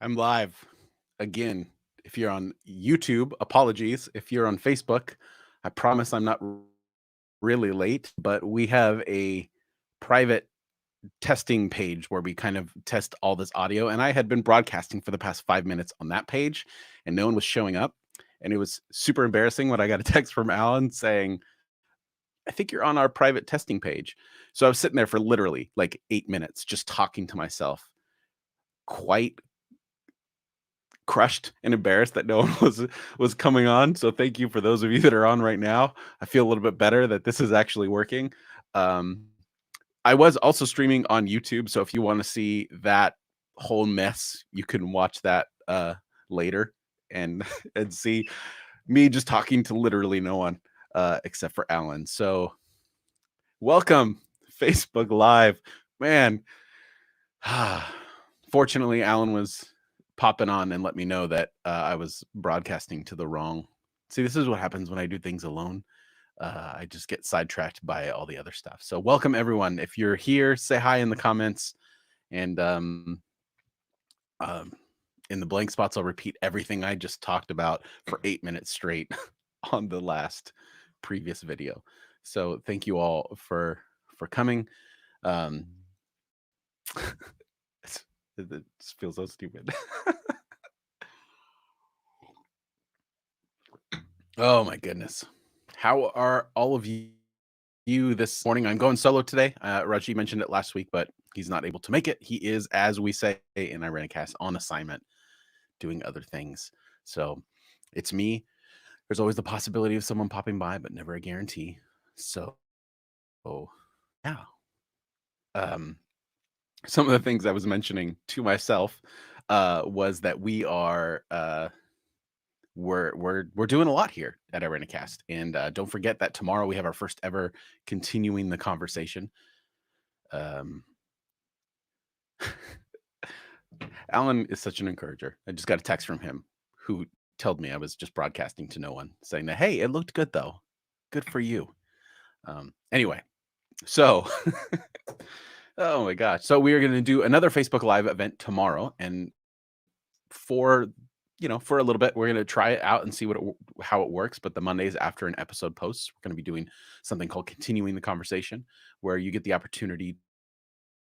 I'm live again. If you're on YouTube, apologies. If you're on Facebook, I promise I'm not really late, but we have a private testing page where we kind of test all this audio. And I had been broadcasting for the past 5 minutes on that page, and no one was showing up. And it was super embarrassing when I got a text from Alan saying, I think you're on our private testing page. So I was sitting there for literally like 8 minutes just talking to myself, quite crushed and embarrassed that no one was coming on. So thank you for those of you that are on right now. I feel a little bit better that this is actually working. Um, I was also streaming on YouTube, so if you want to see that whole mess, you can watch that later and and see me just talking to literally no one except for Alan. So welcome Facebook Live, man. Fortunately, Alan was popping on and let me know that I was broadcasting to the wrong. See, this is what happens when I do things alone. I just get sidetracked by all the other stuff. So, welcome everyone. If you're here, say hi in the comments, and um, in the blank spots, I'll repeat everything I just talked about for 8 minutes straight on the last previous video. So, thank you all for coming. Um, it just feels so stupid. Oh my goodness. How are all of you this morning? I'm going solo today. Raji mentioned it last week, but he's not able to make it. He is, as we say in Irenicast, on assignment, doing other things. So it's me. There's always the possibility of someone popping by, but never a guarantee. So, yeah. Um, some of the things I was mentioning to myself was that we're doing a lot here at Irenicast, and don't forget that tomorrow we have our first ever continuing the conversation. Um, Alan is such an encourager. I just got a text from him who told me I was just broadcasting to no one, saying that hey, it looked good though, good for you. Anyway, so oh my gosh, so we are going to do another Facebook Live event tomorrow, and for for a little bit we're going to try it out and see how it works. But the Mondays after an episode posts, we're going to be doing something called continuing the conversation, where you get the opportunity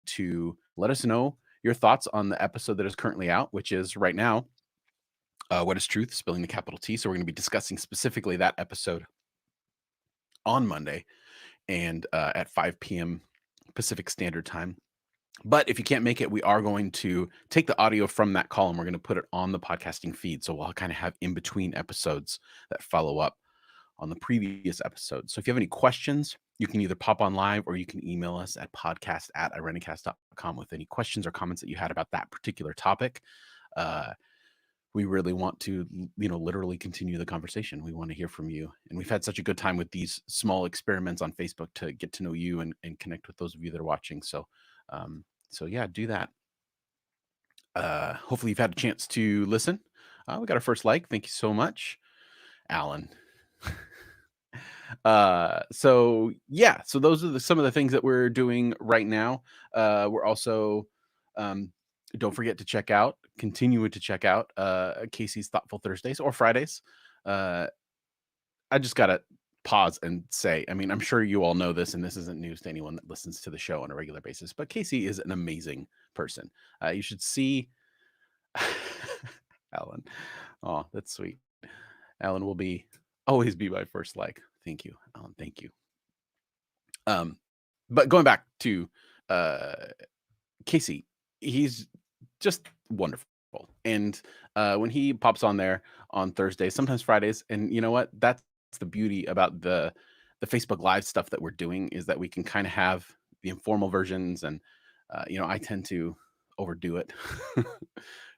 to let us know your thoughts on the episode that is currently out, which is right now, What is Truth, Spilling the Capital T. So we're going to be discussing specifically that episode on Monday, and at 5 p.m. Pacific Standard Time. But if you can't make it, we are going to take the audio from that call and we're going to put it on the podcasting feed. So we'll kind of have in between episodes that follow up on the previous episode. So if you have any questions, you can either pop on live or you can email us at podcast@irenicast.com with any questions or comments that you had about that particular topic. We really want to, literally continue the conversation. We want to hear from you. And we've had such a good time with these small experiments on Facebook to get to know you and connect with those of you that are watching. So yeah, do that. Hopefully you've had a chance to listen. We got our first like. Thank you so much, Alan. So yeah, so those are some of the things that we're doing right now. We're also, don't forget to continue to check out Casey's Thoughtful Thursdays or Fridays. I just gotta pause and say, I mean, I'm sure you all know this, and this isn't news to anyone that listens to the show on a regular basis, but Casey is an amazing person. You should see Alan. Oh, that's sweet. Alan will always be my first like. Thank you, Alan. Thank you. But going back to uh Casey, he's just wonderful. And when he pops on there on Thursdays, sometimes Fridays, and you know what? That's the beauty about the Facebook Live stuff that we're doing, is that we can kind of have the informal versions, and I tend to overdo it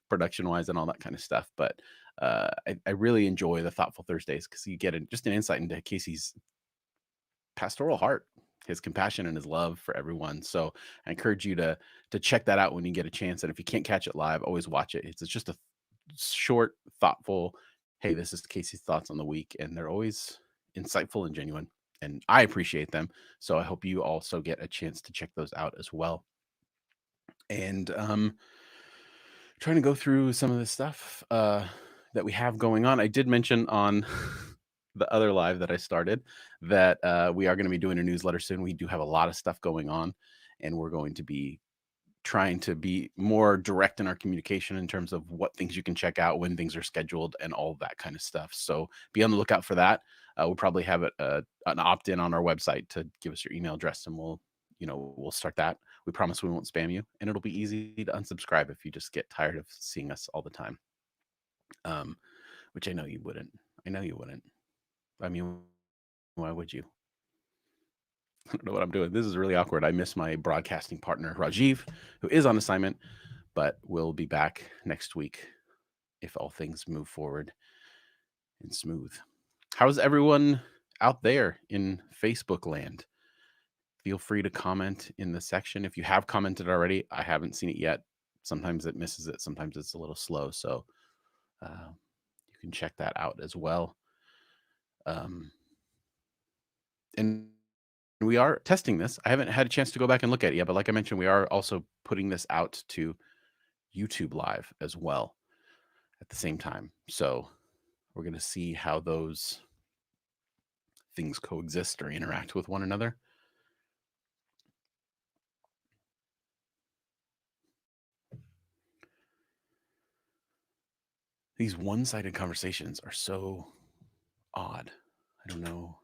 production wise and all that kind of stuff. But I really enjoy the Thoughtful Thursdays because you get just an insight into Casey's pastoral heart, his compassion and his love for everyone. So I encourage you to check that out when you get a chance. And if you can't catch it live, always watch it. It's just a short, thoughtful, hey, this is Casey's thoughts on the week. And they're always insightful and genuine. And I appreciate them. So I hope you also get a chance to check those out as well. And trying to go through some of the stuff that we have going on. I did mention on the other live that I started that we are going to be doing a newsletter soon. We do have a lot of stuff going on, and we're going to be trying to be more direct in our communication in terms of what things you can check out, when things are scheduled, and all that kind of stuff. So be on the lookout for that. We'll probably have an opt-in on our website to give us your email address, and we'll start that. We promise we won't spam you, and it'll be easy to unsubscribe if you just get tired of seeing us all the time. Um, which I know you wouldn't. I know you wouldn't. I mean, why would you? I don't know what I'm doing. This is really awkward. I miss my broadcasting partner, Rajeev, who is on assignment, but we'll be back next week if all things move forward and smooth. How's everyone out there in Facebook land? Feel free to comment in the section. If you have commented already, I haven't seen it yet. Sometimes it misses it. Sometimes it's a little slow. So you can check that out as well. And we are testing this. I haven't had a chance to go back and look at it yet, but like I mentioned, we are also putting this out to YouTube Live as well at the same time. So we're going to see how those things coexist or interact with one another. These one-sided conversations are so odd. I don't know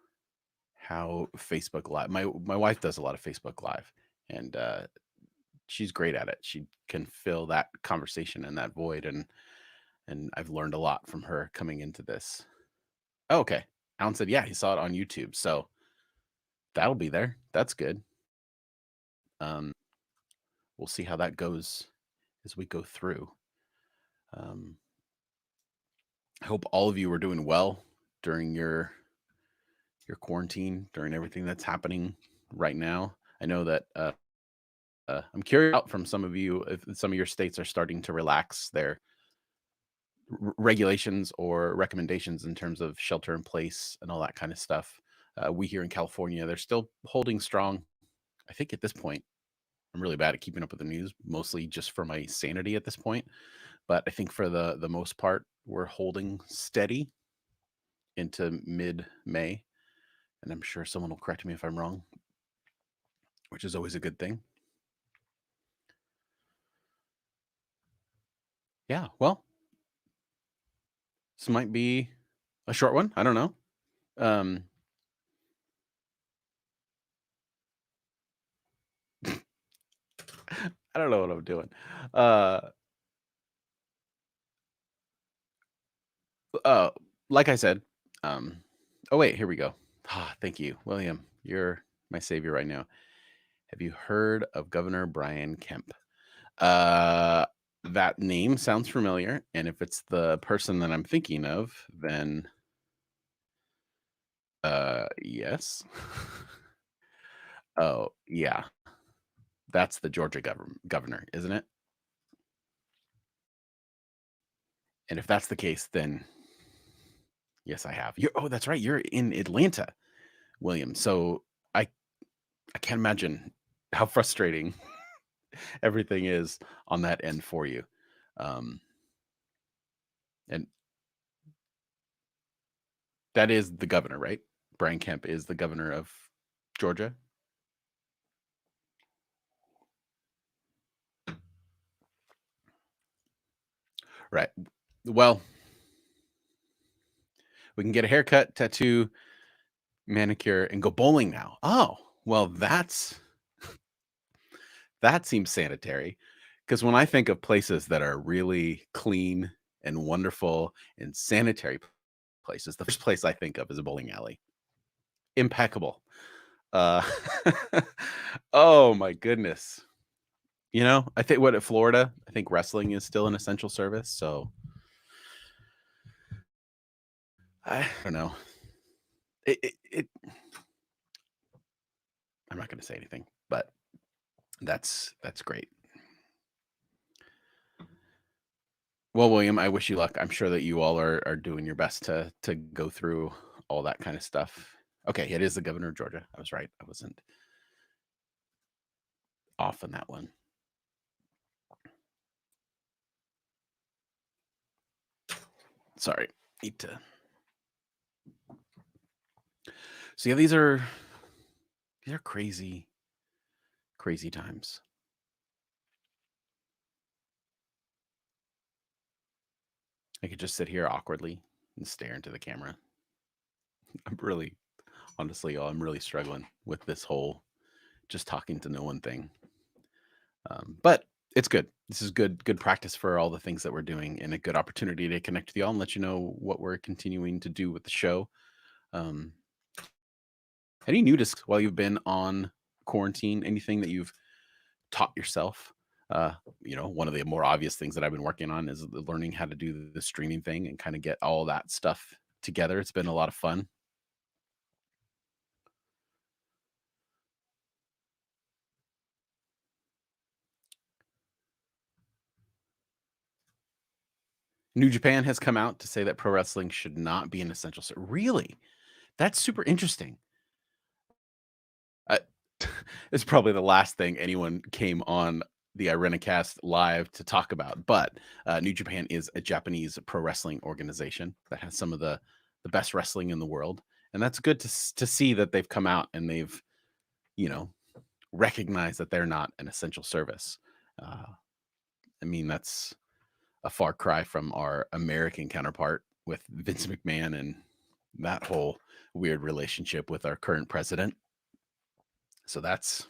how Facebook Live. My wife does a lot of Facebook Live, and she's great at it. She can fill that conversation and that void, and I've learned a lot from her coming into this. Oh, okay. Alan said, yeah, he saw it on YouTube, so that'll be there. That's good. We'll see how that goes as we go through. I hope all of you are doing well during your quarantine, during everything that's happening right now. I know that I'm curious out from some of you if some of your states are starting to relax their regulations or recommendations in terms of shelter in place and all that kind of stuff. We here in California, they're still holding strong. I think at this point, I'm really bad at keeping up with the news, mostly just for my sanity at this point. But I think for the most part, we're holding steady into mid-May, and I'm sure someone will correct me if I'm wrong, which is always a good thing. Yeah, well, this might be a short one. I don't know. I don't know what I'm doing. Like I said, oh wait, here we go. Thank you, William. You're my savior right now. Have you heard of Governor Brian Kemp? That name sounds familiar, and if it's the person that I'm thinking of, then yes. Oh, yeah. That's the Georgia governor, isn't it? And if that's the case, then yes, I have. Oh, that's right. You're in Atlanta, William. So I I can't imagine how frustrating everything is on that end for you. Um, and that is the governor, right? Brian Kemp is the governor of Georgia. Right. Well, we can get a haircut, tattoo, manicure, and go bowling now. Oh, well, that seems sanitary. Because when I think of places that are really clean and wonderful and sanitary places, the first place I think of is a bowling alley. Impeccable. Uh, oh my goodness. I think what at Florida, I think wrestling is still an essential service. So I don't know. It I'm not going to say anything, but that's great. Well, William, I wish you luck. I'm sure that you all are doing your best to go through all that kind of stuff. Okay, it is the governor of Georgia. I was right. I wasn't off on that one. Sorry, need to. So yeah, these are crazy, crazy times. I could just sit here awkwardly and stare into the camera. I'm really, honestly, y'all, I'm really struggling with this whole just talking to no one thing. But it's good. This is good practice for all the things that we're doing, and a good opportunity to connect with y'all and let you know what we're continuing to do with the show. Um, any new discs while you've been on quarantine? Anything that you've taught yourself? Uh, one of the more obvious things that I've been working on is learning how to do the streaming thing and kind of get all that stuff together. It's been a lot of fun. New Japan has come out to say that pro wrestling should not be an essential. Really, that's super interesting. I, it's probably the last thing anyone came on the IrenaCast live to talk about. But New Japan is a Japanese pro wrestling organization that has some of the best wrestling in the world, and that's good to see that they've come out and they've you know recognized that they're not an essential service. Uh, I mean, that's a far cry from our American counterpart with Vince McMahon and that whole weird relationship with our current president. So that's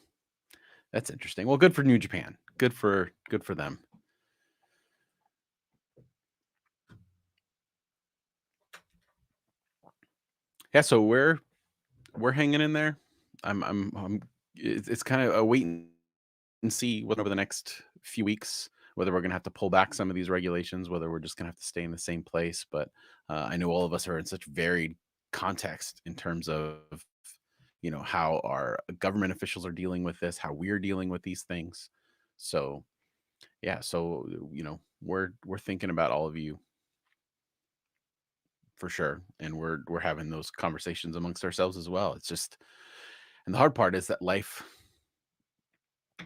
interesting. Well, good for New Japan. Good for them. Yeah, so we're hanging in there. I'm it's kind of a wait and see what over the next few weeks, whether we're gonna have to pull back some of these regulations, whether we're just gonna have to stay in the same place. But I know all of us are in such varied context in terms of how our government officials are dealing with this, how we're dealing with these things. So yeah, so we're thinking about all of you for sure, and we're having those conversations amongst ourselves as well. It's just, and the hard part is that life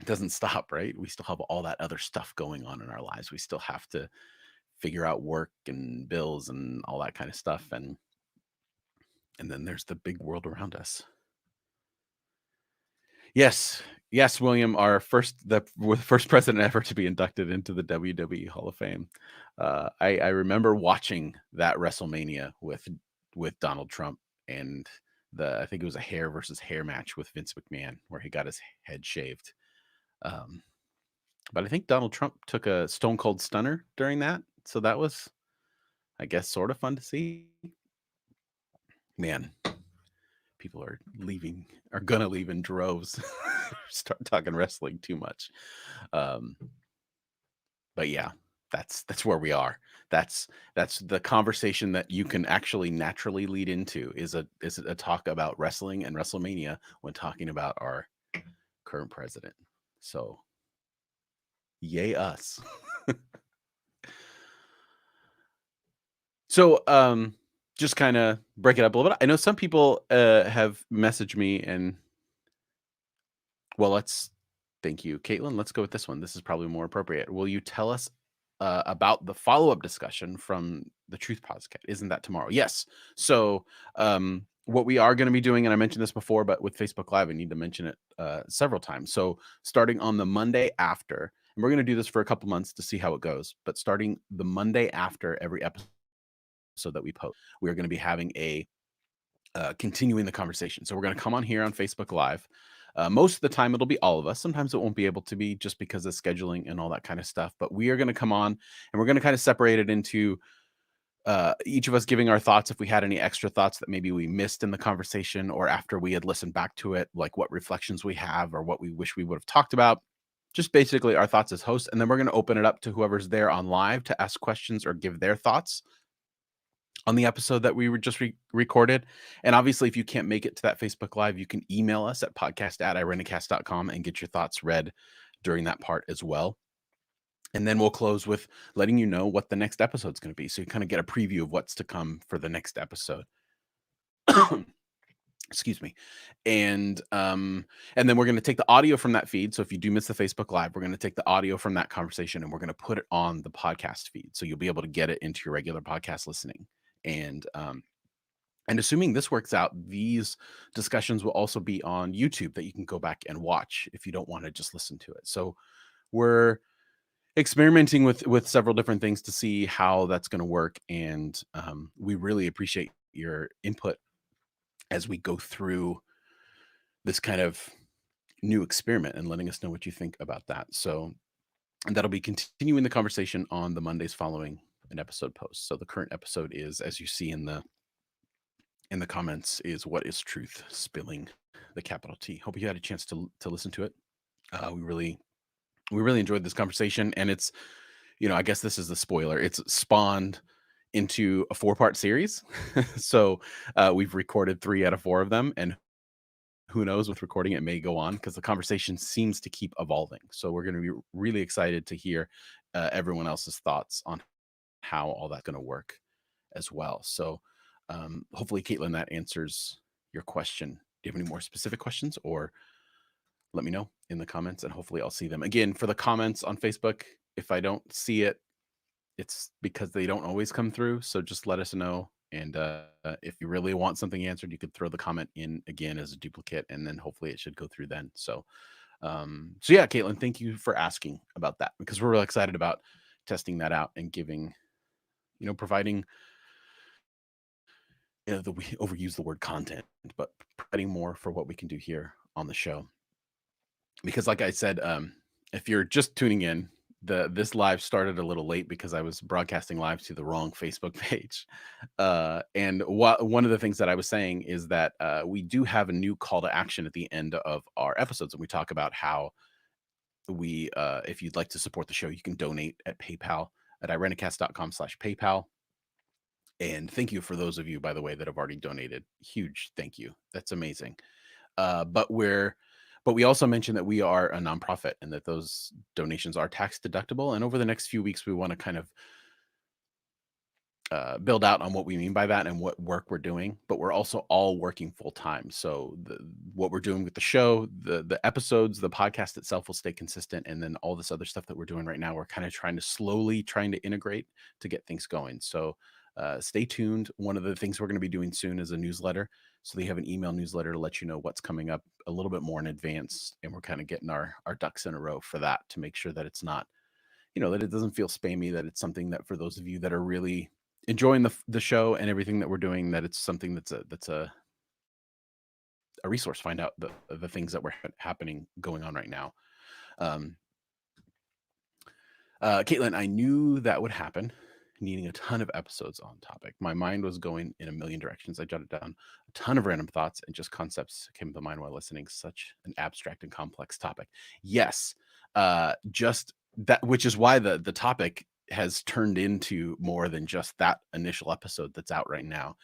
doesn't stop, right? We still have all that other stuff going on in our lives. We still have to figure out work and bills and all that kind of stuff, and then there's the big world around us. Yes, yes, William, we're the first president ever to be inducted into the WWE Hall of Fame. I remember watching that WrestleMania with Donald Trump, and I think it was a hair versus hair match with Vince McMahon where he got his head shaved. Um, but I think Donald Trump took a Stone Cold Stunner during that, so that was, I guess, sort of fun to see. Man, people are gonna leave in droves. Start talking wrestling too much. Um, but yeah, that's where we are. That's the conversation that you can actually naturally lead into is a talk about wrestling and WrestleMania when talking about our current president. So yay us. So just kind of break it up a little bit. I know some people have messaged me and well, thank you, Caitlin. Let's go with this one. This is probably more appropriate. Will you tell us about the follow-up discussion from the Truth Podcast? Isn't that tomorrow? Yes. So, what we are going to be doing, and I mentioned this before, but with Facebook Live, I need to mention it several times. So, starting on the Monday after, and we're going to do this for a couple months to see how it goes, but starting the Monday after every episode that we post, we are going to be having a continuing the conversation. So we're going to come on here on Facebook Live. Most of the time, it'll be all of us. Sometimes it won't be able to be just because of scheduling and all that kind of stuff. But we are going to come on and we're going to kind of separate it into each of us giving our thoughts if we had any extra thoughts that maybe we missed in the conversation or after we had listened back to it, like what reflections we have or what we wish we would have talked about. Just basically our thoughts as hosts. And then we're going to open it up to whoever's there on live to ask questions or give their thoughts on the episode that we were just recorded. And obviously, if you can't make it to that Facebook Live, you can email us at podcast@irenacast.com and get your thoughts read during that part as well. And then we'll close with letting you know what the next episode is going to be. So you kind of get a preview of what's to come for the next episode. Excuse me. And and then we're going to take the audio from that feed. So if you do miss the Facebook Live, we're going to take the audio from that conversation and we're going to put it on the podcast feed. So you'll be able to get it into your regular podcast listening. And assuming this works out, these discussions will also be on YouTube that you can go back and watch if you don't want to just listen to it. So we're experimenting with several different things to see how that's going to work, and we really appreciate your input as we go through this kind of new experiment and letting us know what you think about that. So, and that'll be continuing the conversation on the Mondays following an episode post. So the current episode is, as you see in the comments, is What is Truth? Spilling the capital T. Hope you had a chance to listen to it. We really enjoyed this conversation, and it's, I guess this is the spoiler. It's spawned into a 4-part series. So we've recorded 3 out of 4 of them, and who knows, with recording it may go on because the conversation seems to keep evolving. So we're going to be really excited to hear everyone else's thoughts on how all that's going to work as well. So hopefully, Caitlin, that answers your question. Do you have any more specific questions, or let me know in the comments and hopefully I'll see them. Again, for the comments on Facebook, if I don't see it, it's because they don't always come through. So just let us know. And if you really want something answered, you could throw the comment in again as a duplicate, and then hopefully it should go through then. So yeah, Caitlin, thank you for asking about that, because we're really excited about testing that out and giving, providing, we overuse the word content, but providing more for what we can do here on the show. Because like I said, if you're just tuning in, this live started a little late because I was broadcasting live to the wrong Facebook page. And one of the things that I was saying is that we do have a new call to action at the end of our episodes, and we talk about how if you'd like to support the show, you can donate at PayPal at irenicast.com/PayPal. And thank you for those of you, by the way, that have already donated. Huge thank you. That's amazing. But we also mentioned that we are a nonprofit and that those donations are tax deductible. And over the next few weeks, we want to kind of build out on what we mean by that and what work we're doing. But we're also all working full time. So what we're doing with the show, the episodes, the podcast itself will stay consistent, and then all this other stuff that we're doing right now, we're kind of trying to integrate to get things going. So stay tuned. One of the things we're going to be doing soon is a newsletter. So they have an email newsletter to let you know what's coming up a little bit more in advance. And we're kind of getting our ducks in a row for that, to make sure that it's not, that it doesn't feel spammy, that it's something that for those of you that are really enjoying the show and everything that we're doing, that it's something that's a resource. Find out the things that were happening going on right now. Caitlin, I knew that would happen, needing a ton of episodes on topic. My mind was going in a million directions. I jotted down a ton of random thoughts, and just concepts came to mind while listening. Such an abstract and complex topic. Yes, just that, which is why the topic has turned into more than just that initial episode that's out right now.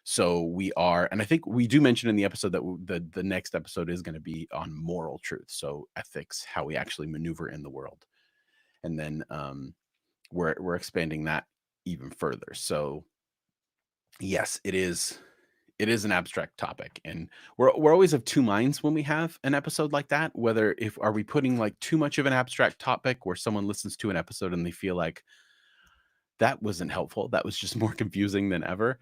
So we are, and I think we do mention in the episode that the next episode is going to be on moral truth. So ethics, how we actually maneuver in the world. And then we're expanding that even further. So yes, it is an abstract topic, and we're always of two minds when we have an episode like that. Whether if are we putting like too much of an abstract topic where someone listens to an episode and they feel like that wasn't helpful, that was just more confusing than ever,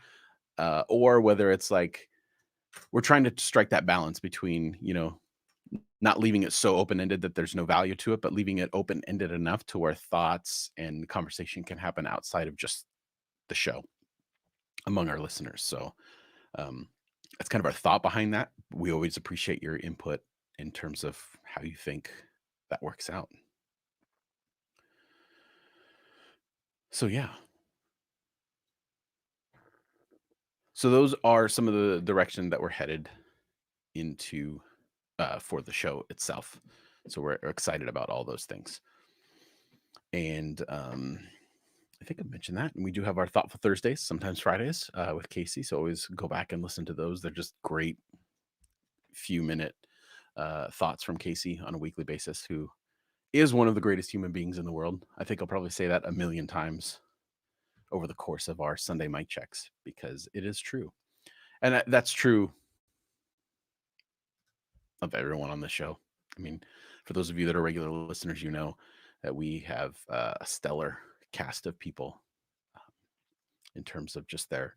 or whether it's like we're trying to strike that balance between, not leaving it so open-ended that there's no value to it, but leaving it open-ended enough to where thoughts and conversation can happen outside of just the show among our listeners. So that's kind of our thought behind that. We always appreciate your input in terms of how you think that works out. So yeah. So those are some of the direction that we're headed into for the show itself. So we're excited about all those things. And I think I mentioned that. And we do have our Thoughtful Thursdays, sometimes Fridays, with Casey. So always go back and listen to those. They're just great few-minute thoughts from Casey on a weekly basis, who is one of the greatest human beings in the world. I think I'll probably say that a million times over the course of our Sunday mic checks, because it is true. And that's true of everyone on the show. I mean, for those of you that are regular listeners, you know that we have a stellar cast of people in terms of just their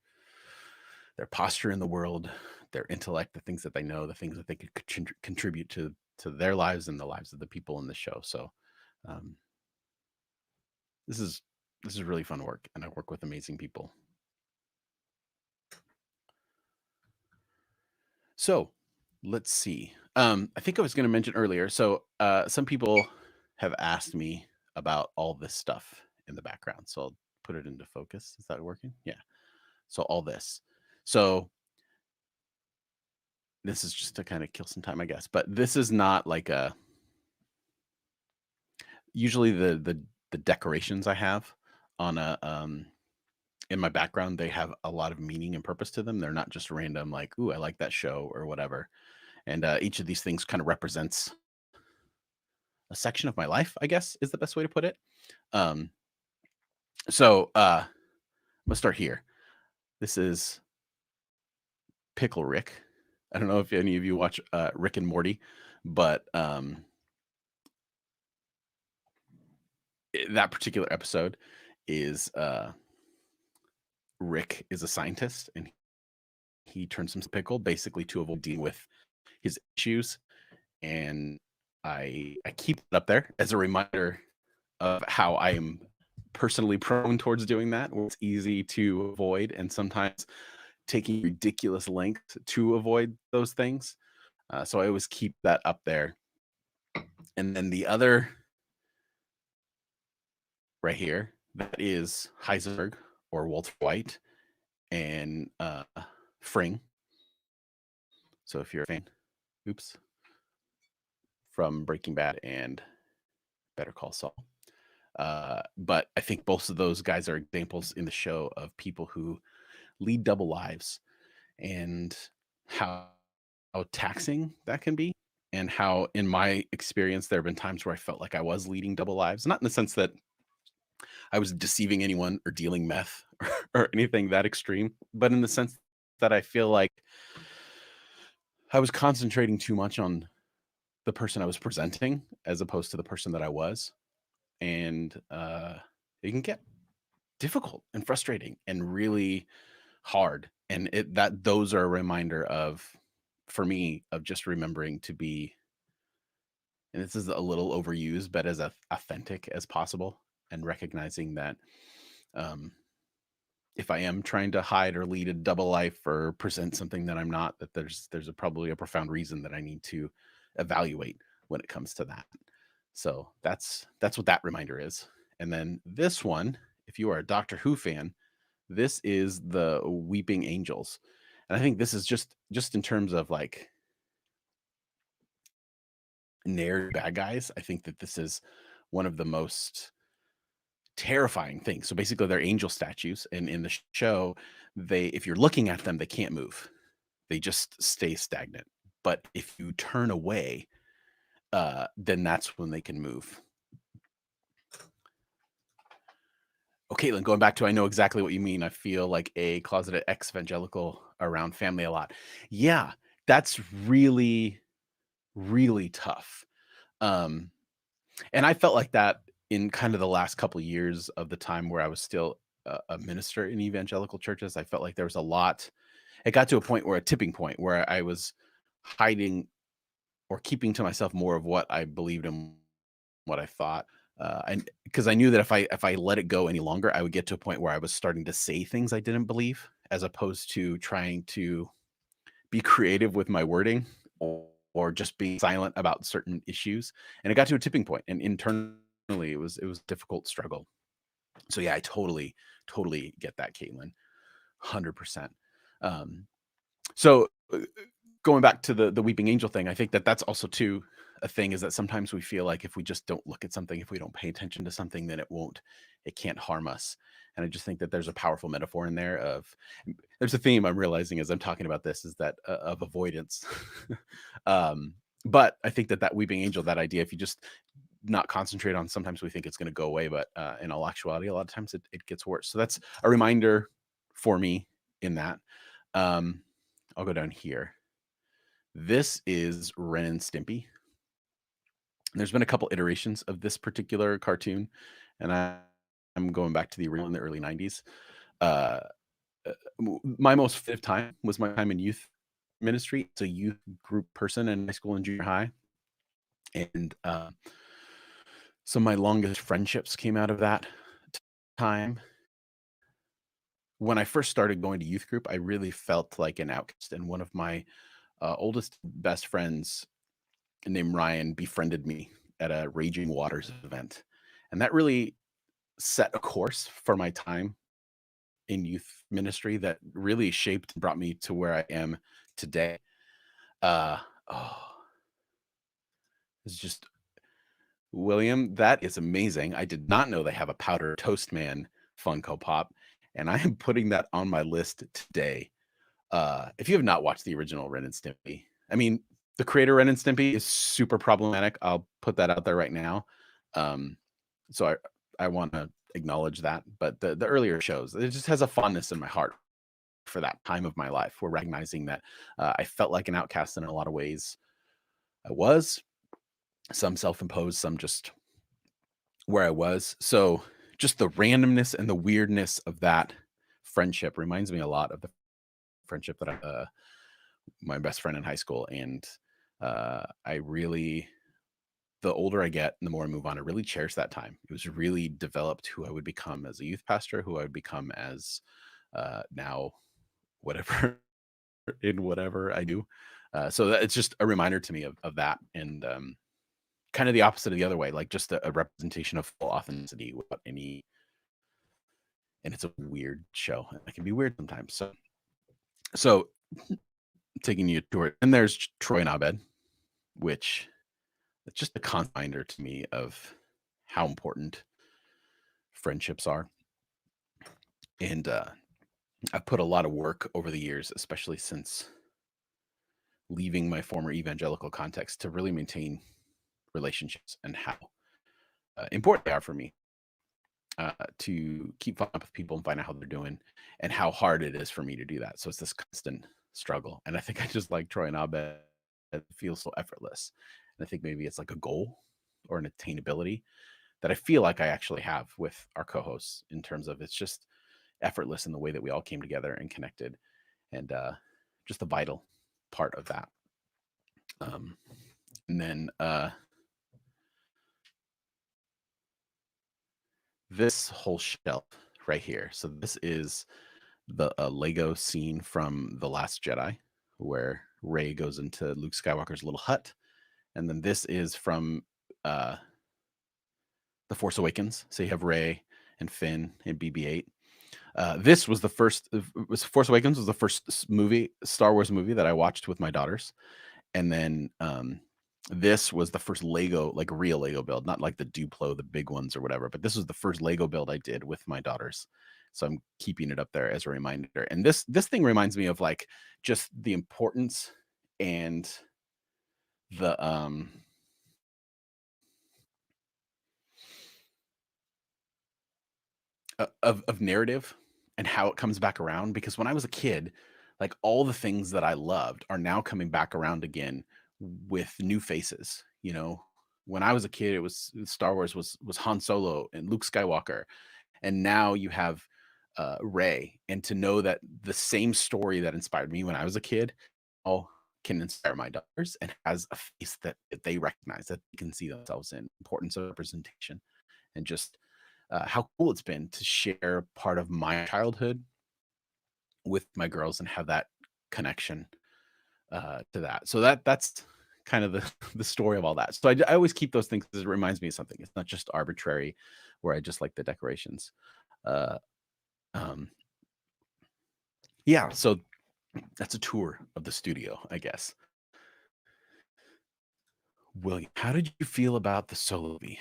posture in the world, their intellect, the things that they know, the things that they could contribute to their lives and the lives of the people in the show. So um, this is this is really fun work, and I work with amazing people. So let's see. I think I was going to mention earlier. So some people have asked me about all this stuff in the background. So I'll put it into focus. Is that working? Yeah. So all this. So this is just to kind of kill some time, I guess. But this is not like a usually the decorations I have on a in my background, they have a lot of meaning and purpose to them. They're not just random like, ooh, I like that show or whatever. And each of these things kind of represents a section of my life, I guess is the best way to put it. Um, so I'm gonna start here. This is Pickle Rick. I don't know if any of you watch Rick and Morty, but that particular episode is Rick is a scientist and he turns himself pickle basically to avoid dealing with his issues. And I keep it up there as a reminder of how I am personally prone towards doing that, where it's easy to avoid and sometimes taking ridiculous lengths to avoid those things. So I always keep that up there. And then the other right here, that is Heisenberg or Walter White and Fring. So if you're a fan, oops, from Breaking Bad and Better Call Saul. But I think both of those guys are examples in the show of people who lead double lives and how taxing that can be. And how, in my experience, there have been times where I felt like I was leading double lives, not in the sense that I was deceiving anyone or dealing meth or anything that extreme, but in the sense that I feel like I was concentrating too much on the person I was presenting as opposed to the person that I was. And it can get difficult and frustrating and really hard. And those are a reminder of, for me, of just remembering to be, and this is a little overused, but as authentic as possible, and recognizing that um, if I am trying to hide or lead a double life or present something that I'm not, that there's probably a profound reason that I need to evaluate when it comes to that. So that's what that reminder is. And then this one, if you are a Doctor Who fan, this is the Weeping Angels. And I think this is just in terms of like narrative bad guys, I think that this is one of the most terrifying things. So basically they're angel statues, and in the show, if you're looking at them, they can't move. They just stay stagnant. But if you turn away, then that's when they can move. Oh, Caitlin, going back to, I know exactly what you mean. I feel like a closeted ex-evangelical around family a lot. Yeah, that's really, really tough. And I felt like that in kind of the last couple of years of the time where I was still a minister in evangelical churches. I felt like there was a lot. It got to a point where a tipping point where I was hiding or keeping to myself more of what I believed and what I thought. And because I knew that if I let it go any longer, I would get to a point where I was starting to say things I didn't believe, as opposed to trying to be creative with my wording or just being silent about certain issues. And it got to a tipping point, and internally it was a difficult struggle. So yeah, I totally get that, Caitlin, 100%. Um, so going back to the weeping angel thing, I think that's also too a thing, is that sometimes we feel like if we just don't look at something, if we don't pay attention to something, then it can't harm us. And I just think that there's a powerful metaphor in there of, there's a theme I'm realizing as I'm talking about this, is that of avoidance. But I think that weeping angel, that idea, if you just not concentrate on, sometimes we think it's going to go away, but in all actuality, a lot of times it gets worse. So that's a reminder for me in that. I'll go down here. This is Ren and Stimpy. There's been a couple iterations of this particular cartoon, and I'm going back to the original in the early 90s. Uh, my most fifth time was my time in youth ministry. It's a youth group person in high school and junior high. And so my longest friendships came out of that time. When I first started going to youth group, I really felt like an outcast. And one of my oldest best friends named Ryan befriended me at a Raging Waters event. And that really set a course for my time in youth ministry that really shaped and brought me to where I am today. Uh, oh, it's just William, that is amazing. I did not know they have a Powder Toast Man Funko Pop, and I am putting that on my list today. If you have not watched the original Ren and Stimpy, I mean, the creator Ren and Stimpy is super problematic. I'll put that out there right now. Um, so I want to acknowledge that, but the earlier shows, it just has a fondness in my heart for that time of my life. We're recognizing that I felt like an outcast in a lot of ways. I was some self-imposed, some just where I was. So just the randomness and the weirdness of that friendship reminds me a lot of the friendship that my best friend in high school. And I really, the older I get and the more I move on, I really cherish that time. It was really developed who I would become as a youth pastor, who I would become as now whatever in whatever I do. So that, it's just a reminder to me of that. And kind of the opposite of the other way, like just a representation of full authenticity without any. And it's a weird show. It can be weird sometimes. So taking you to it, and there's Troy and Abed, which it's just a constant reminder to me of how important friendships are. And I've put a lot of work over the years, especially since leaving my former evangelical context, to really maintain relationships and how important they are for me, to keep following up with people and find out how they're doing and how hard it is for me to do that. So it's this constant struggle. And I think I just like Troy and Abed. It feels so effortless. And I think maybe it's like a goal or an attainability that I feel like I actually have with our co-hosts, in terms of it's just effortless in the way that we all came together and connected, and just a vital part of that. And then this whole shelf right here. So this is the Lego scene from The Last Jedi, where Rey goes into Luke Skywalker's little hut. And then this is from The Force Awakens. So you have Rey and Finn and BB-8. This was the first. Force Awakens was the first movie, Star Wars movie, that I watched with my daughters, and then this was the first Lego, like real Lego build, not like the Duplo, the big ones or whatever. But this was the first Lego build I did with my daughters, so I'm keeping it up there as a reminder. And this thing reminds me of like just the importance and the of narrative and how it comes back around. Because when I was a kid, like all the things that I loved are now coming back around again with new faces. You know, when I was a kid, it was Star Wars was Han Solo and Luke Skywalker, and now you have Rey. And to know that the same story that inspired me when I was a kid, all can inspire my daughters, and has a face that they recognize, that they can see themselves in. Importance of representation, and just how cool it's been to share part of my childhood with my girls and have that connection to that. So that's kind of the the story of all that. So I always keep those things because it reminds me of something. It's not just arbitrary, where I just like the decorations. Uh, um, yeah, so that's a tour of the studio, I guess. William, how did you feel about the solo movie?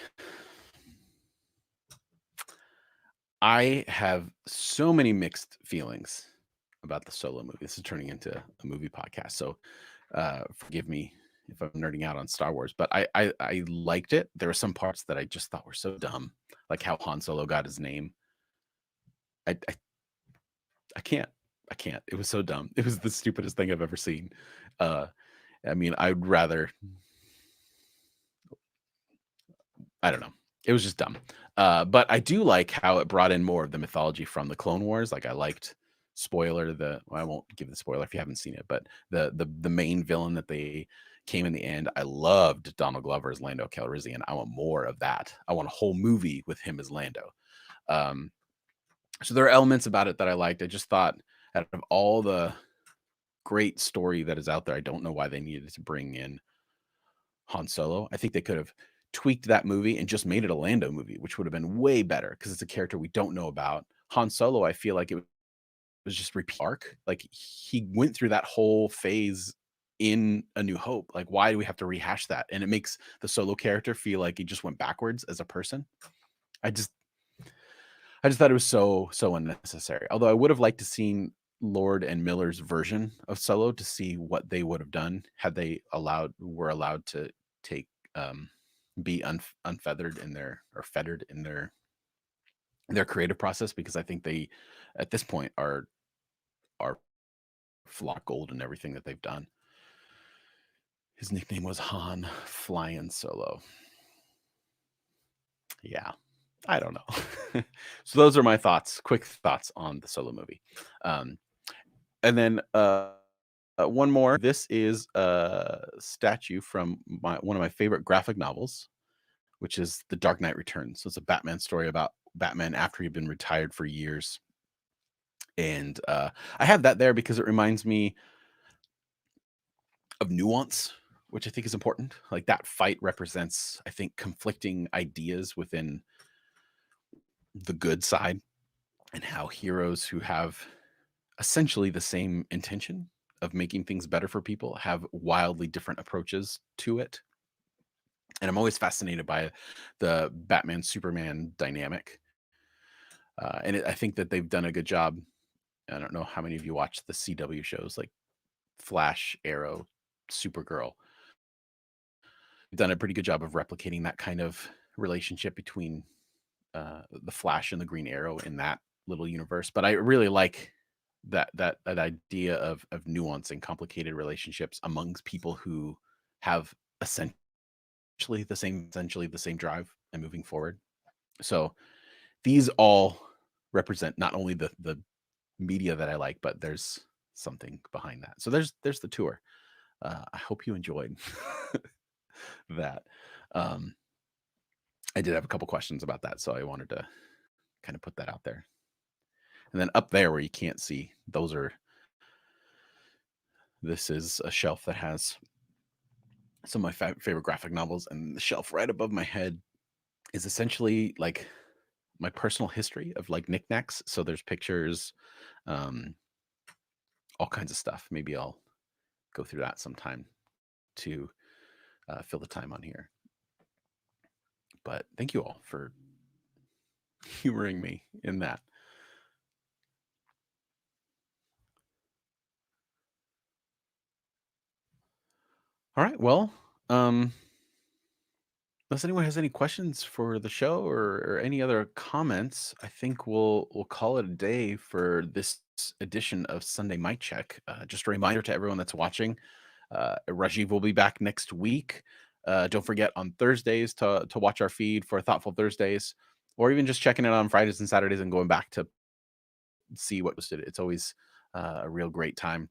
I have so many mixed feelings about the solo movie. This is turning into a movie podcast, so forgive me if I'm nerding out on Star Wars, but I liked it. There were some parts that I just thought were so dumb, like how Han Solo got his name. I I, I can't. I can't. It was so dumb. It was the stupidest thing I've ever seen. Uh, I mean, I'd rather, I don't know. It was just dumb. But I do like how it brought in more of the mythology from the Clone Wars. Like I liked spoiler the well, I won't give the spoiler if you haven't seen it, but the main villain that they came in the end. I loved Donald Glover as Lando Calrissian. I want more of that. I want a whole movie with him as Lando. Um, so there are elements about it that I liked. I just thought out of all the great story that is out there, I don't know why they needed to bring in Han Solo. I think they could have tweaked that movie and just made it a Lando movie, which would have been way better because it's a character we don't know about. Han Solo, I feel like it was just repeat arc. Like he went through that whole phase in A New Hope. Like, why do we have to rehash that? And it makes the Solo character feel like he just went backwards as a person. I just I just thought it was so unnecessary. Although I would have liked to seen Lord and Miller's version of Solo to see what they would have done had they were allowed to take be unfeathered in their or fettered in their creative process, because I think they at this point are flock gold in everything that they've done. His nickname was Han Flying Solo. Yeah. I don't know. So those are my thoughts, quick thoughts on the Solo movie. Um, and then one more. This is a statue from one of my favorite graphic novels, which is The Dark Knight Returns. So it's a Batman story about Batman after he'd been retired for years. And I have that there because it reminds me of nuance, which I think is important. Like that fight represents, I think, conflicting ideas within the good side, and how heroes who have essentially the same intention of making things better for people have wildly different approaches to it. And I'm always fascinated by the Batman Superman dynamic. I think that they've done a good job. I don't know how many of you watch the CW shows like Flash, Arrow, Supergirl. They've done a pretty good job of replicating that kind of relationship between the Flash and the Green Arrow in that little universe. But I really like that idea of nuance and complicated relationships amongst people who have essentially the same drive and moving forward. So these all represent not only the media that I like, but there's something behind that. So there's the tour. I hope you enjoyed that. Um, I did have a couple questions about that, so I wanted to kind of put that out there. And then up there where you can't see, this is a shelf that has some of my favorite graphic novels, and the shelf right above my head is essentially like my personal history of like knickknacks. So there's pictures, um, all kinds of stuff. Maybe I'll go through that sometime to fill the time on here. But thank you all for humoring me in that. All right. Well, um, unless anyone has any questions for the show or any other comments, I think we'll call it a day for this edition of Sunday Mic Check. Just a reminder to everyone that's watching, Rajiv will be back next week. Don't forget on Thursdays to watch our feed for Thoughtful Thursdays, or even just checking it on Fridays and Saturdays and going back to see what was it. It's always a real great time.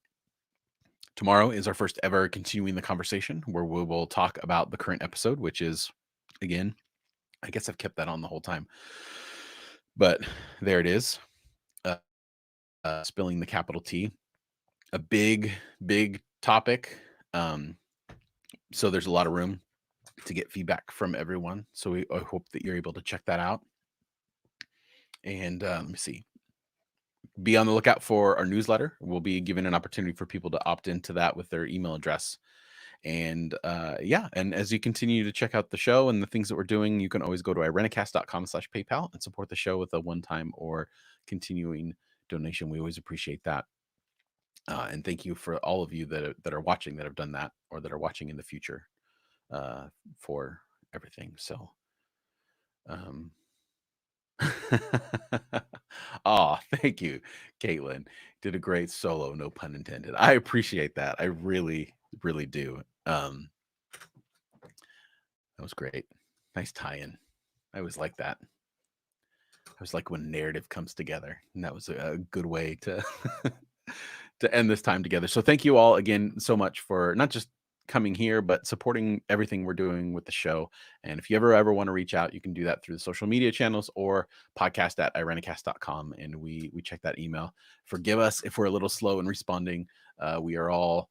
Tomorrow is our first ever continuing the conversation, where we will talk about the current episode, which is, again, I guess I've kept that on the whole time, but there it is. Uh, Spilling the capital T, a big topic. So there's a lot of room to get feedback from everyone. So I hope that you're able to check that out. And let me see. Be on the lookout for our newsletter. We'll be giving an opportunity for people to opt into that with their email address. And yeah, and as you continue to check out the show and the things that we're doing, you can always go to irenicast.com/PayPal and support the show with a one-time or continuing donation. We always appreciate that. And thank you for all of you that are watching, that have done that, or that are watching in the future, for everything. So, um, oh, thank you, Caitlin. Did a great solo, no pun intended. I appreciate that. I really, really do. That was great. Nice tie-in. I always like that. I was like when narrative comes together, and that was a good way to to end this time together. So thank you all again so much for not just coming here, but supporting everything we're doing with the show. And if you ever want to reach out, you can do that through the social media channels or podcast@irenicast.com. And we check that email. Forgive us if we're a little slow in responding. We are all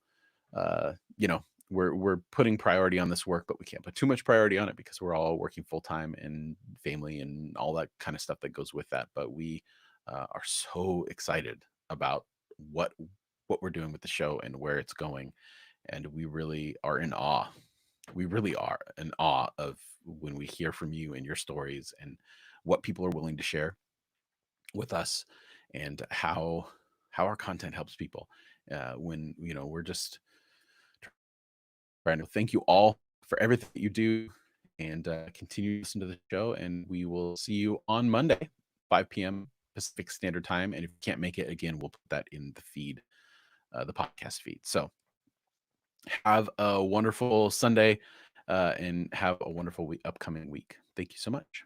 you know, we're putting priority on this work, but we can't put too much priority on it because we're all working full time and family and all that kind of stuff that goes with that. But we are so excited about what we're doing with the show and where it's going, and we really are in awe. We really are in awe of when we hear from you and your stories and what people are willing to share with us, and how our content helps people. When we're just Brandon, thank you all for everything that you do, and continue to listen to the show. And we will see you on Monday, 5 p.m. Pacific Standard Time. And if you can't make it, again, we'll put that in the feed, the podcast feed. So have a wonderful Sunday and have a wonderful upcoming week. Thank you so much.